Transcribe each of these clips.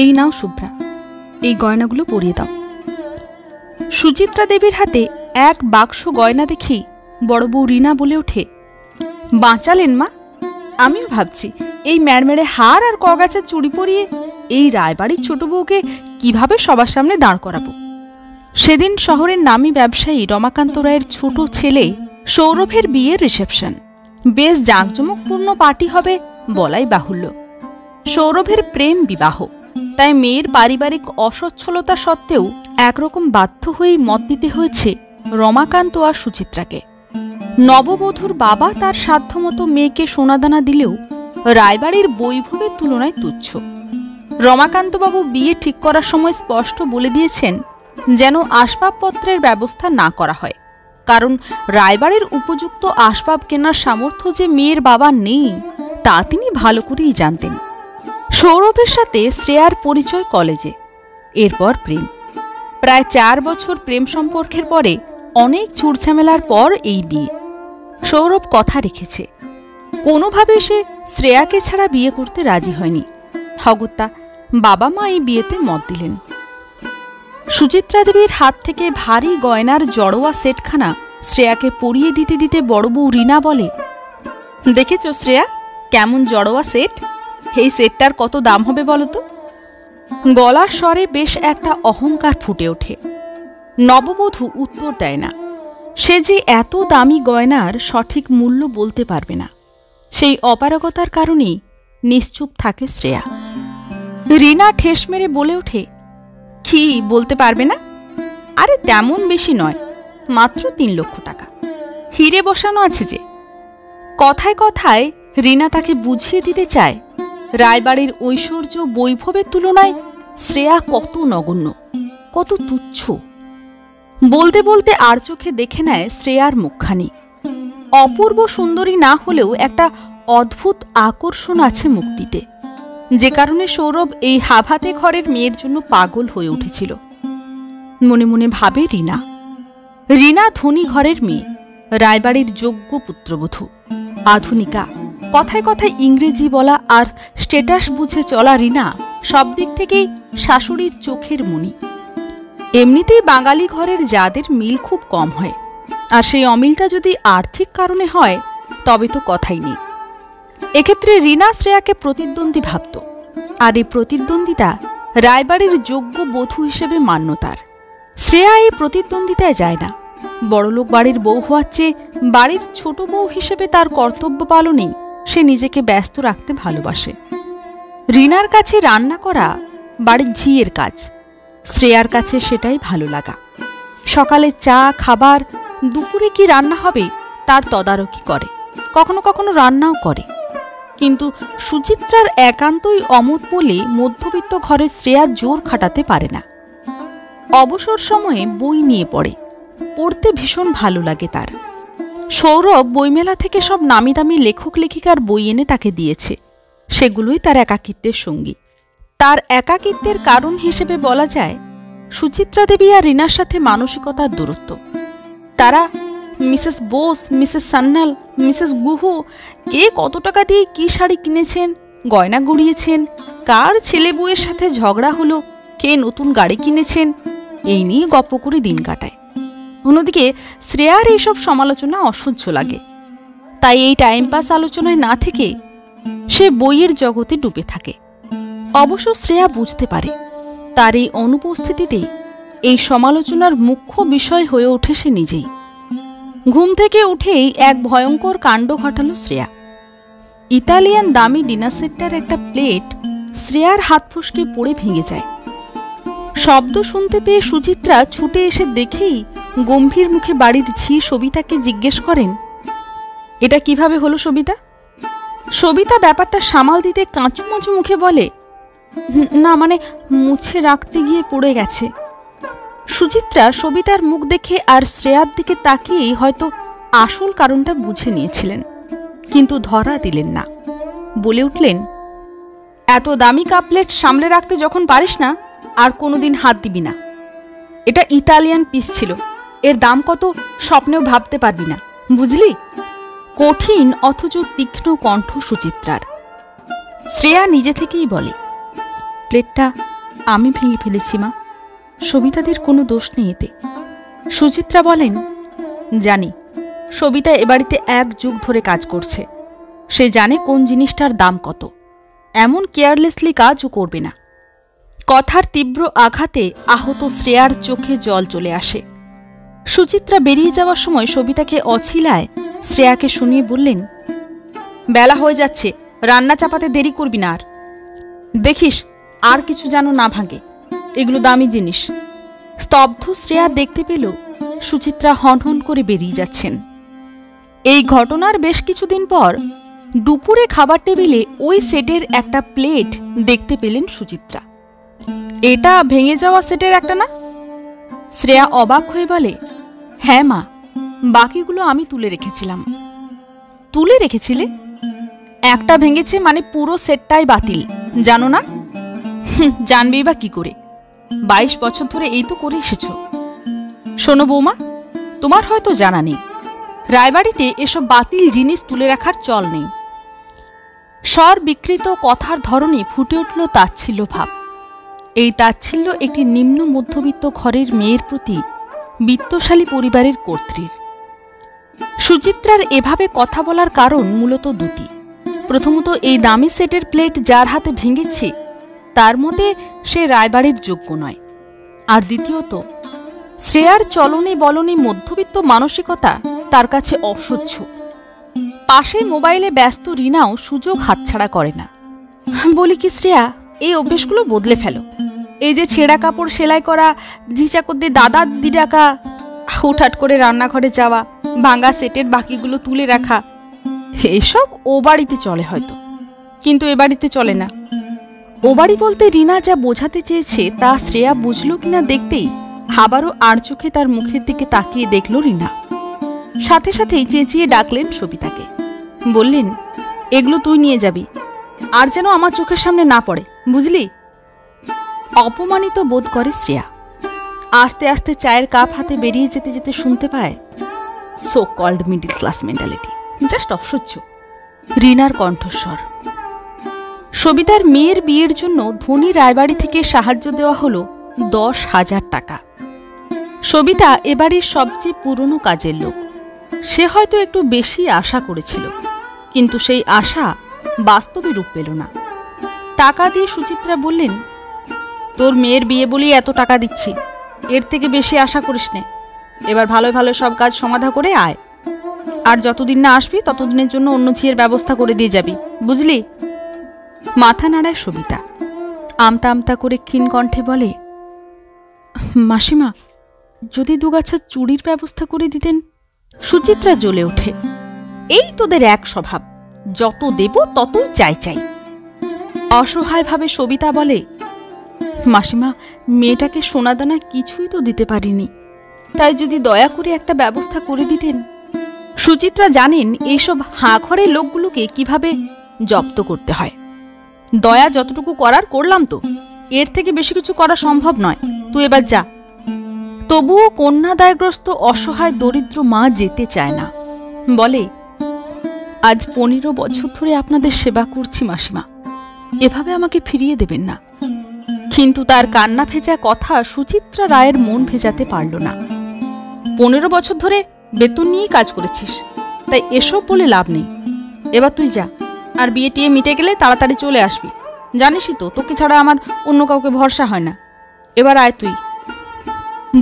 এই নাও শুভ্রা, এই গয়নাগুলো পরিয়ে দাও। সুচিত্রা দেবীর হাতে এক বাক্স গয়না দেখি বড় বউ রিনা বলে ওঠে, বাঁচালেন মা। আমিও ভাবছি এই ম্যাড়মেড়ে হার আর কগাছা চুড়ি পরিয়ে এই রায়বাড়ির ছোট বউকে কিভাবে সবার সামনে দাঁড় করাবো। সেদিন শহরের নামী ব্যবসায়ী রমাকান্ত রায়ের ছোট ছেলে সৌরভের বিয়ের রিসেপশন। বেশ জাঁকজমকপূর্ণ পার্টি হবে বলাই বাহুল্য। সৌরভের প্রেম বিবাহ, তাই মেয়ের পারিবারিক অসচ্ছলতা সত্ত্বেও একরকম বাধ্য হয়েই মত দিতে হয়েছে রমাকান্ত আর সুচিত্রাকে। নববধূর বাবা তার সাধ্যমতো মেয়েকে সোনাদানা দিলেও রায়বাড়ির বৈভবের তুলনায় তুচ্ছ। রমাকান্তবাবু বিয়ে ঠিক করার সময় স্পষ্ট বলে দিয়েছেন যেন আসবাবপত্রের ব্যবস্থা না করা হয়, কারণ রায়বাড়ির উপযুক্ত আসবাব কেনার সামর্থ্য যে মেয়ের বাবা নেই তা তিনি ভালো করেই জানতেন। সৌরভের সাথে শ্রেয়ার পরিচয় কলেজে, এরপর প্রেম। প্রায় 4 বছর প্রেম সম্পর্কের পরে অনেক চুরঝামেলার পর এই বিয়ে। সৌরভ কথা রেখেছে, কোনোভাবে সে শ্রেয়াকে ছাড়া বিয়ে করতে রাজি হয়নি। হগত্যা বাবা মা এই বিয়েতে মত দিলেন। সুচিত্রা দেবীর হাত থেকে ভারী গয়নার জড়োয়া সেটখানা শ্রেয়াকে পরিয়ে দিতে দিতে বড় বউ রিনা বলে, দেখেছ শ্রেয়া কেমন জড়োয়া সেট? এই সেটটার কত দাম হবে বলো তো? গলার স্বরে বেশ একটা অহংকার ফুটে ওঠে। নববধূ উত্তর দেয় না, সে যে এত দামি গয়নার সঠিক মূল্য বলতে পারবে না। সেই অপারগতার কারণেই নিশ্চুপ থাকে শ্রেয়া। রিনা ঠেস মেরে বলে ওঠে, কি বলতে পারবে না? আরে তেমন বেশি নয়, মাত্র 3 লক্ষ টাকা। হিরে বসানো আছে যে। কথায় কথায় রিনা তাকে বুঝিয়ে দিতে চায় রায়বাড়ির ঐশ্বর্য বৈভবের তুলনায় শ্রেয়া কত নগণ্য, কত তুচ্ছ। বলতে বলতে আর চোখে দেখে নেয় শ্রেয়ার মুখখানি। অপূর্ব সুন্দরী না হলেও একটা অদ্ভুত আকর্ষণ আছে মুখটিতে, যে কারণে সৌরভ এই হাভাতে ঘরের মেয়ের জন্য পাগল হয়ে উঠেছিল। মনে মনে ভাবে রিনা। রিনা ধনী ঘরের মেয়ে, রায়বাড়ির যোগ্য পুত্রবধূ, আধুনিকা, কথায় কথায় ইংরেজি বলা আর স্ট্যাটাস বুঝে চলা রিনা সব দিক থেকেই শাশুড়ির চোখের মণি। এমনিতেই বাঙালি ঘরের যাদের মিল খুব কম হয়, আর সেই অমিলটা যদি আর্থিক কারণে হয় তবে তো কথাই নেই। এক্ষেত্রে রিনা শ্রেয়াকে প্রতিদ্বন্দ্বী ভাবত, আর এই প্রতিদ্বন্দ্বিতা রায়বাড়ির যোগ্য বধূ হিসেবে মান্যতার। শ্রেয়া এই প্রতিদ্বন্দ্বিতায় যায় না। বড়লোক বাড়ির বউ হওয়ার চেয়ে বাড়ির ছোট বউ হিসেবে তার কর্তব্য পালনেই সে নিজেকে ব্যস্ত রাখতে ভালোবাসে। রিনার কাছে রান্না করা বাড়ির ঝিয়ের কাজ, শ্রেয়ার কাছে সেটাই ভালো লাগা। সকালে চা খাবার, দুপুরে কি রান্না হবে তার তদারকি করে, কখনো কখনো রান্নাও করে। কিন্তু সুচিত্রার একান্তই অমত বলে মধ্যবিত্ত ঘরের শ্রেয়া জোর খাটাতে পারে না। অবসর সময়ে বই নিয়ে পড়তে ভীষণ ভালো লাগে তার। সৌরভ বইমেলা থেকে সব নামি দামি লেখক লেখিকার বই এনে তাকে দিয়েছে, সেগুলোই তার একাকিত্বের সঙ্গী। তার একাকিত্বের কারণ হিসেবে বলা যায় সুচিত্রা দেবী আর রিনার সাথে মানসিকতার দূরত্ব। তারা Mrs Bose, Mrs Sanyal, Mrs Guha কে কত টাকা দিয়ে কি শাড়ি কিনেছেন, গয়না গড়িয়েছেন, কার ছেলে বউয়ের সাথে ঝগড়া হলো, কে নতুন গাড়ি কিনেছেন, এই নিয়ে গপ্প করে দিন কাটায়। অন্যদিকে শ্রেয়ার এইসব সমালোচনা অসহ্য লাগে, তাই এই টাইম পাস আলোচনায় না থেকে সে বইয়ের জগতে ডুবে থাকে। অবশ্য শ্রেয়া বুঝতে পারে তার এই অনুপস্থিতিতে এই সমালোচনার মুখ্য বিষয় হয়ে ওঠে সে নিজেই। ঘুম থেকে উঠেই এক ভয়ঙ্কর কাণ্ড ঘটালো শ্রেয়া। ইতালিয়ান দামি ডিনার সেটটার একটা প্লেট শ্রেয়ার হাত ফসকে পড়ে ভেঙে যায়। শব্দ শুনতে পেয়ে সুচিত্রা ছুটে এসে দেখেই গম্ভীর মুখে বাড়ির ঝি সবিতাকে জিজ্ঞেস করেন, এটা কিভাবে হলো সবিতা? সবিতা ব্যাপারটা সামাল দিতে কাঁচুমাচু মুখে বলে, না মানে মুছে রাখতে গিয়ে পড়ে গেছে। সুচিত্রা সবিতার মুখ দেখে আর শ্রেয়ার দিকে তাকিয়েই হয়তো আসল কারণটা বুঝে নিয়েছিলেন, কিন্তু ধরা দিলেন না। বলে উঠলেন, এত দামি কাপলেট সামলে রাখতে যখন পারিস না, আর কোনোদিন হাত দিবি না। এটা ইতালিয়ান পিস ছিল, এর দাম কত স্বপ্নেও ভাবতে পারবি না, বুঝলি? কঠিন অথচ তীক্ষ্ণ কণ্ঠ সুচিত্রার। শ্রেয়া নিজে থেকেই বলে, প্লেটটা আমি ভেঙে ফেলেছি মা, সবিতাদের কোনো দোষ নেই এতে। সুচিত্রা বলেন, জানি সবিতা এ বাড়িতে 1 যুগ ধরে কাজ করছে, সে জানে কোন জিনিসটার দাম কত, এমন কেয়ারলেসলি কাজও করবে না। কথার তীব্র আঘাতে আহত শ্রেয়ার চোখে জল চলে আসে। সুচিত্রা বেরিয়ে যাওয়ার সময় সবিতাকে অছিলায় শ্রেয়াকে শুনিয়ে বললেন, বেলা হয়ে যাচ্ছে, রান্না চাপাতে দেরি করবি না, আর দেখিস আর কিছু যেন না ভাঙে, এগুলো দামি জিনিস। স্তব্ধ শ্রেয়া দেখতে পেল সুচিত্রা হনহন করে বেরিয়ে যাচ্ছেন। এই ঘটনার বেশ কিছুদিন পর দুপুরে খাবার টেবিলে ওই সেটের একটা প্লেট দেখতে পেলেন সুচিত্রা। এটা ভেঙে যাওয়া সেটের একটা না? শ্রেয়া অবাক হয়ে বলে, হ্যাঁ মা, বাকিগুলো আমি তুলে রেখেছিলাম। তুলে রেখেছিলে? একটা ভেঙেছে মানে পুরো সেটটাই বাতিল, জানো না? জানবেই বা কি করে, 22 বছর ধরে এই তো করে এসেছ। শোনো বৌমা, তোমার হয়তো জানা নেই, রায়বাড়িতে এসব বাতিল জিনিস তুলে রাখার চল নেই। স্বর বিকৃত কথার ধরনে ফুটে উঠল তাচ্ছিল্য ভাব। এই তাচ্ছিল্য একটি নিম্ন মধ্যবিত্ত ঘরের মেয়ের প্রতি বিত্তশালী পরিবারের কর্ত্রীর। সুচিত্রার এভাবে কথা বলার কারণ মূলত দুটি। প্রথমত, এই দামি সেটের প্লেট যার হাতে ভেঙেছে তার মতে সে রায়বাড়ির যোগ্য নয়, আর দ্বিতীয়ত, শ্রেয়ার চলনে বলনে মধ্যবিত্ত মানসিকতা তার কাছে অসহ্য। পাশে মোবাইলে ব্যস্ত রিনাও সুযোগ হাতছাড়া করে না। বলি কি শ্রেয়া, এই অভ্যেসগুলো বদলে ফেলো। এই যে ছেঁড়া কাপড় সেলাই করা, ঝিচাকর দিয়ে দাদা দি ডাকা, হুটহাট করে রান্নাঘরে যাওয়া, ভাঙা সেটের বাকিগুলো তুলে রাখা, এসব ও বাড়িতে চলে হয়তো, কিন্তু এ বাড়িতে চলে না। ও বাড়ি বলতে রিনা যা বোঝাতে চেয়েছে তা শ্রেয়া বুঝল কিনা দেখতেই আবারও আর চোখে তার মুখের দিকে তাকিয়ে দেখল রিনা। সাথে সাথেই চেঁচিয়ে ডাকলেন সবিতাকে, বললেন, এগুলো তুই নিয়ে যাবি, আর যেন আমার চোখের সামনে না পড়ে, বুঝলি? অপমানিত বোধ করে শ্রেয়া। আস্তে আস্তে চায়ের কাপ হাতে বেরিয়ে যেতে যেতে শুনতে পায়, so called middle class mentality, just অসহ্য। রিনার কণ্ঠস্বর। সবিতার মেয়ের বিয়ের জন্য ধনী রায়বাড়ি থেকে সাহায্য দেওয়া হলো 10,000 টাকা। সবিতা এবাড়ির সবচেয়ে পুরনো কাজের লোক। সে হয়তো একটু বেশি আশা করেছিল, কিন্তু সেই আশা বাস্তবে রূপ পেল না। টাকা দিয়ে সুচিত্রা বললেন, তোর মেয়ের বিয়ে বলেই এত টাকা দিচ্ছি, এর থেকে বেশি আশা করিস নে। এবার ভালো ভালো সব কাজ সমাধা করে আয়, আর যতদিন না আসবি ততদিনের জন্য অন্য ঝিয়ের ব্যবস্থা করে দিয়ে যাবি, বুঝলি? মাথা নাড়ায় সবিতা। আমতা আমতা করে ক্ষীণ কণ্ঠে বলে, মাসিমা, যদি 2 গাছা চুড়ির ব্যবস্থা করে দিতেন। সুচিত্রা জ্বলে ওঠে, এই তোদের এক স্বভাব, যত দেব ততই চাই চাই। অসহায়ভাবে সবিতা বলে, মাসিমা, মেয়েটাকে সোনাদানা কিছুই তো দিতে পারিনি, তাই যদি দয়া করে একটা ব্যবস্থা করে দিতেন। সুচিত্রা জানেন এইসব হাঁঘরের লোকগুলোকে কিভাবে জব্দ করতে হয়। দয়া যতটুকু করার করলাম তো, এর থেকে বেশি কিছু করা সম্ভব নয়, তুই এবার যা। তবুও কন্যাদায়গ্রস্ত অসহায় দরিদ্র মা যেতে চায় না। বলে, আজ 15 বছর ধরে আপনাদের সেবা করছি মাসিমা, এভাবে আমাকে ফিরিয়ে দেবেন না। কিন্তু তার কান্না ভেজা কথা সুচিত্রা রায়ের মন ভেজাতে পারল না। 15 বছর ধরে বেতন নিয়েই কাজ করেছিস, তাই এসব বলে লাভ নেই। এবার তুই যা, আর বিয়ে টিয়ে মিটে গেলে তাড়াতাড়ি চলে আসবি। জানিসই তো, তোকে ছাড়া আমার অন্য কাউকে ভরসা হয় না। এবার আয় তুই।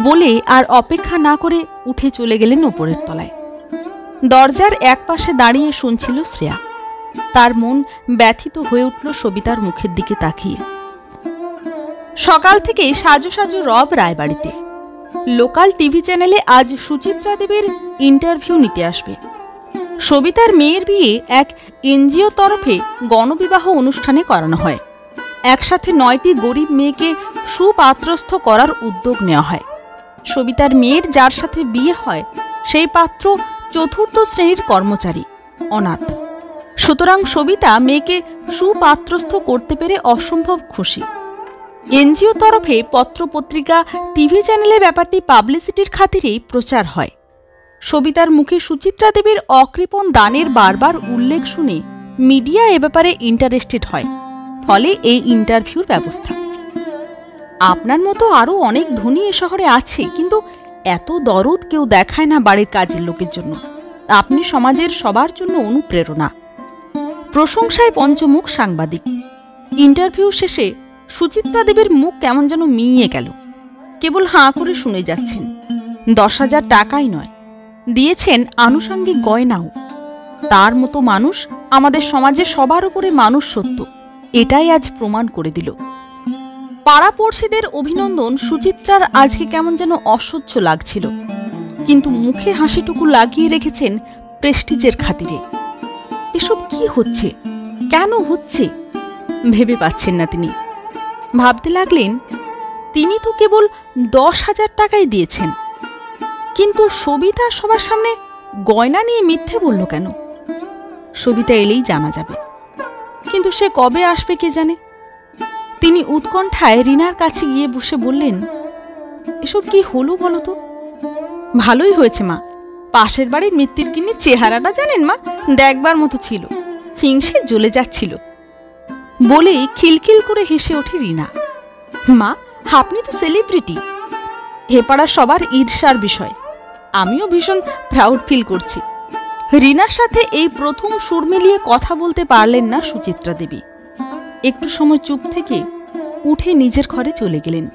বলে আর অপেক্ষা না করে উঠে চলে গেলেন ওপরের তলায়। দরজার এক পাশে দাঁড়িয়ে শুনছিল শ্রেয়া। তার মন ব্যথিত হয়ে উঠল সবিতার মুখের দিকে তাকিয়ে। সকাল থেকেই সাজু সাজু রব রায়বাড়িতে। লোকাল টিভি চ্যানেলে আজ সুচিত্রা দেবীর ইন্টারভিউ নিতে আসবে। সবিতার মেয়ের বিয়ে এক এনজিও তরফে গণবিবাহ অনুষ্ঠানে করানো হয়। একসাথে 9টি গরিব মেয়েকে সুপাত্রস্থ করার উদ্যোগ নেওয়া হয়। সবিতার মেয়ের যার সাথে বিয়ে হয় সেই পাত্র 4র্থ শ্রেণীর কর্মচারী, অনাথ। সুতরাং সবিতা মেয়েকে সুপাত্রস্থ করতে পেরে অসম্ভব খুশি। এনজিও তরফে পত্রপত্রিকা, টিভি চ্যানেলে ব্যাপারটি পাবলিসিটির খাতিরেই প্রচার হয়। সবিতার মুখে সুচিত্রা দেবীর অকৃপণ দানের বারবার উল্লেখ শুনে মিডিয়া এ ব্যাপারে ইন্টারেস্টেড হয়। ফলে এই ইন্টারভিউর ব্যবস্থা। আপনার মতো আরও অনেক ধনী এ শহরে আছে, কিন্তু এত দরদ কেউ দেখায় না বাড়ির কাজের লোকের জন্য। আপনি সমাজের সবার জন্য অনুপ্রেরণা। প্রশংসায় পঞ্চমুখ সাংবাদিক। ইন্টারভিউ শেষে সুচিত্রা দেবীর মুখ কেমন যেন মিইয়ে গেল। কেবল হাঁ করে শুনে যাচ্ছেন। 10,000 টাকাই নয়, দিয়েছেন আনুষঙ্গিক গয়নাও। তার মতো মানুষ আমাদের সমাজে সবার উপরে মানুষ সত্য, এটাই আজ প্রমাণ করে দিল। পাড়াপড়শিদের অভিনন্দন সুচিত্রার আজকে কেমন যেন অসহ্য লাগছিল, কিন্তু মুখে হাসিটুকু লাগিয়ে রেখেছেন প্রেস্টিজের খাতিরে। এসব কি হচ্ছে, কেন হচ্ছে ভেবে পাচ্ছেন না তিনি। ভাবতে লাগলেন, তিনি তো কেবল 10,000 টাকাই দিয়েছেন, কিন্তু সবিতা সবার সামনে গয়না নিয়ে মিথ্যে বলল কেন? সবিতা এলেই জানা যাবে, কিন্তু সে কবে আসবে কে জানে। তিনি উৎকণ্ঠায় রিনার কাছে গিয়ে বসে বললেন, এসব কি হলো বলো তো? ভালোই হয়েছে মা, পাশের বাড়ির মিত্তির কিনে চেহারাটা জানেন মা, দেখবার মতো ছিল, হিংসে জ্বলে যাচ্ছিল। বলেই খিলখিল করে হেসে ওঠে রিনা। মা, আপনি তো সেলিব্রিটি, হেপাড়া সবার ঈর্ষার বিষয়। আমিও ভীষণ প্রাউড ফিল করছি। রিনার সাথে এই প্রথম সুর মিলিয়ে কথা বলতে পারলেন না সুচিত্রা দেবী। একটু সময় চুপ থেকে উঠে নিজের ঘরে চলে গেলেন।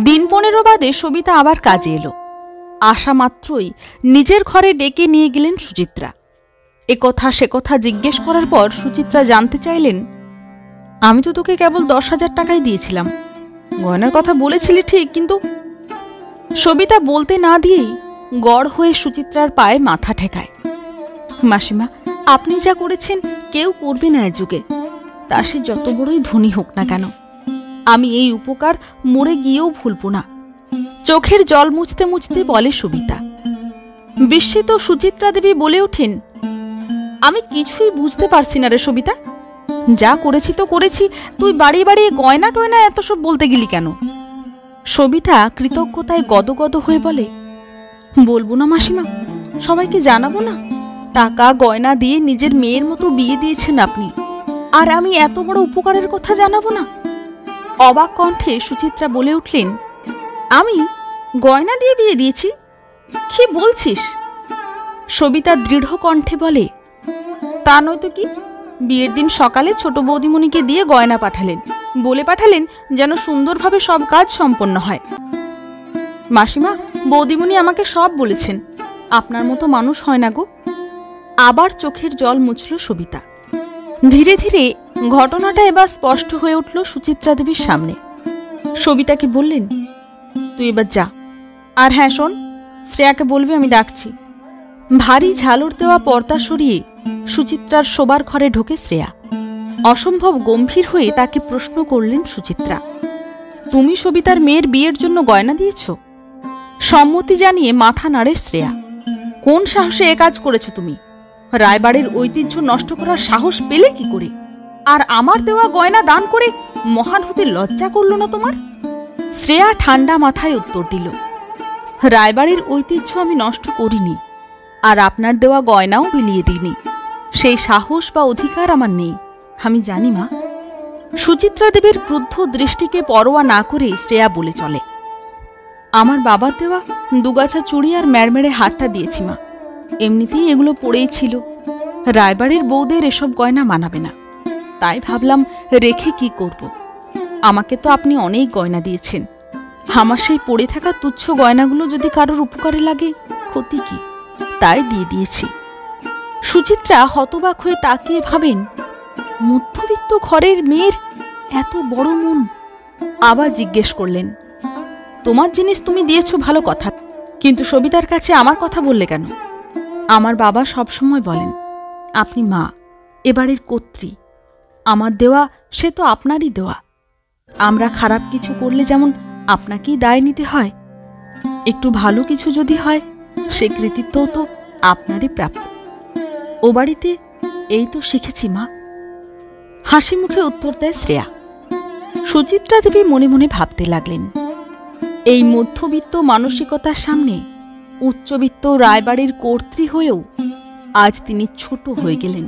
দিন 15 বাদে সবিতা আবার কাজে এলো। আসা মাত্রই নিজের ঘরে ডেকে নিয়ে গেলেন সুচিত্রা। একথা সে কথা জিজ্ঞেস করার পর সুচিত্রা জানতে চাইলেন, আমি তো তোকে কেবল 10,000 টাকাই দিয়েছিলাম, গয়নার কথা বলেছিলি ঠিক, কিন্তু সবিতা বলতে না দিয়েই গড় হয়ে সুচিত্রার পায়ে মাথা ঠেকায়। মাসিমা, আপনি যা করেছেন কেউ করবে না এ যুগে, তা সে যত বড়ই ধনী হোক না কেন। আমি এই উপকার মরে গিয়েও ভুলব না। চোখের জল মুছতে মুছতে বলে সবিতা। বিস্মিত সুচিত্রা দেবী বলে ওঠেন, আমি কিছুই বুঝতে পারছি না রে সবিতা, যা করেছি তো করেছি, তুই বাড়িয়ে বাড়িয়ে গয়না টয়না এত সব বলতে গেলি কেন? সবিতা কৃতজ্ঞতায় গদগদ হয়ে বলে, বলবো না মাসিমা, সবাইকে জানাবো না? টাকা গয়না দিয়ে নিজের মেয়ের মতো বিয়ে দিয়েছেন আপনি, আর আমি এত বড় উপকারের কথা জানাবো না? অবাক কণ্ঠে সুচিত্রা বলে উঠলেন, আমি গয়না দিয়ে বিয়ে দিয়েছি? কি বলছিস? সবিতা দৃঢ় কণ্ঠে বলে, তা নয়তো কি? বিয়ের দিন সকালে ছোট বৌদিমণিকে দিয়ে গয়না পাঠালেন, বলে পাঠালেন যেন সুন্দরভাবে সব কাজ সম্পন্ন হয়। মাসিমা, বৌদিমণি আমাকে সব বলেছেন, আপনার মতো মানুষ হয় না গো। আবার চোখের জল মুছল সবিতা। ধীরে ধীরে ঘটনাটা এবার স্পষ্ট হয়ে উঠল সুচিত্রা দেবীর সামনে। সবিতাকে বললেন, তুই এবার যা, আর হ্যাঁ শোন, শ্রেয়াকে বলবি আমি ডাকছি। ভারী ঝালর দেওয়া পর্দা সরিয়ে সুচিত্রার শোবার ঘরে ঢোকে শ্রেয়া। অসম্ভব গম্ভীর হয়ে তাকে প্রশ্ন করলেন সুচিত্রা, তুমি সবিতার মেয়ের বিয়ের জন্য গয়না দিয়েছ? সম্মতি জানিয়ে মাথা নাড়ে শ্রেয়া। কোন সাহসে এ কাজ করেছ তুমি? রায়বাড়ির ঐতিহ্য নষ্ট করার সাহস পেলে কি করে? আর আমার দেওয়া গয়না দান করে মহান হতে লজ্জা করল না তোমার? শ্রেয়া ঠান্ডা মাথায় উত্তর দিল, রায়বাড়ির ঐতিহ্য আমি নষ্ট করিনি, আর আপনার দেওয়া গয়নাও বিলিয়ে দিইনি। সেই সাহস বা অধিকার আমার নেই, আমি জানি মা। সুচিত্রা দেবীর ক্রুদ্ধ দৃষ্টিকে পরোয়া না করে শ্রেয়া বলে চলে, আমার বাবার দেওয়া দুগাছা চুড়ি আর ম্যাড়মেড়ে হারটা দিয়েছি মা, এমনিতেই এগুলো পড়েই ছিল। রায়বাড়ির বউদের এসব গয়না মানাবে না, তাই ভাবলাম রেখে কি করব। আমাকে তো আপনি অনেক গয়না দিয়েছেন, আমার সেই পড়ে থাকা তুচ্ছ গয়নাগুলো যদি কারোর উপকারে লাগে ক্ষতি কি, তাই দিয়ে দিয়েছি। সুচিত্রা হতবাক হয়ে তাকিয়ে ভাবেন, মধ্যবিত্ত ঘরের মেয়ের এত বড় মন। আবার জিজ্ঞেস করলেন, তোমার জিনিস তুমি দিয়েছ ভালো কথা, কিন্তু সবিতার কাছে আমার কথা বললে কেন? আমার বাবা সবসময় বলেন, আপনি মা, এবারের কর্ত্রী, আমার দেওয়া সে তো আপনারই দেওয়া। আমরা খারাপ কিছু করলে যেমন আপনাকেই দায় নিতে হয়, একটু ভালো কিছু যদি হয় সে কৃতিত্বও তো আপনারই প্রাপ্য। ও বাড়িতে এই তো শিখেছি মা। হাসি মুখে উত্তর দেয় শ্রেয়া। সুচিত্রা দেবী মনে মনে ভাবতে লাগলেন, এই মধ্যবিত্ত মানসিকতার সামনে উচ্চবিত্ত রায়বাড়ির কর্ত্রী হয়েও আজ তিনি ছোট হয়ে গেলেন।